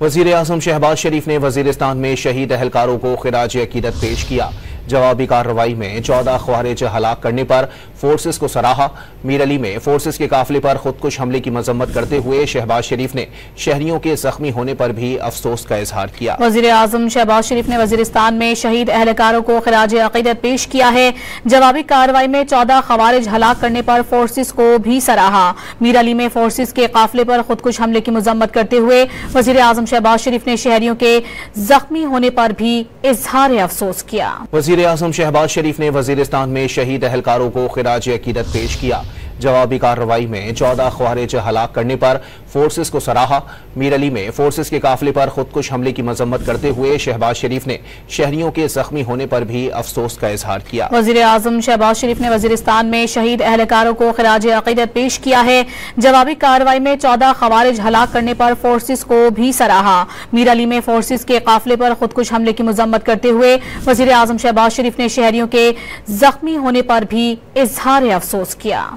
वजीर आजम शहबाज शरीफ ने वजीरिस्तान में शहीद अहलकारों को खिराज अकीदत पेश किया। जवाबी कार्रवाई में 14 ख्वारिज हलाक करने पर फोर्सेस को सराहा। मीर अली में फोर्सेस के काफिले पर खुदकुश हमले की मजम्मत करते हुए शहबाज शरीफ ने शहरियों के जख्मी होने पर भी अफसोस का इजहार किया। वजीर आजम शहबाज शरीफ ने वजीरिस्तान में शहीद अहलकारों को खिराज अकीदत पेश किया है। जवाबी कार्रवाई में 14 ख्वारिज हलाक करने पर फोर्सेस को भी सराहा। मीर अली में फोर्सेस के काफिले पर खुदकुश हमले की मजम्मत करते हुए वजीर आजम शहबाज शरीफ ने शहरियों के जख्मी होने पर भी इजहार अफसोस किया। वजीर आजम शहबाज शरीफ ने वजीरिस्तान में शहीद अहलकारों को खिराज अकीदत पेश किया। जवाबी कार्रवाई में 14 ख्वारिज हलाक करने पर फोर्सेस को सराहा। मीर अली में फोर्सेस के काफिले पर खुदकुश हमले की मजम्मत करते हुए शहबाज शरीफ ने शहरियों के जख्मी होने पर भी अफसोस का इजहार किया। वजीर आजम शहबाज शरीफ ने वजीरिस्तान में शहीद अहलकारों को खिराज अकीदत पेश किया है। जवाबी कार्रवाई में 14 ख्वारिज हलाक करने पर फोर्सेस को भी सराहा। मीर अली में फोर्सेस के काफिले पर खुदकुश हमले की मजम्मत करते हुए वजीर आजम शहबाज शरीफ ने शहरियों के जख्मी होने पर भी इजहार अफसोस किया।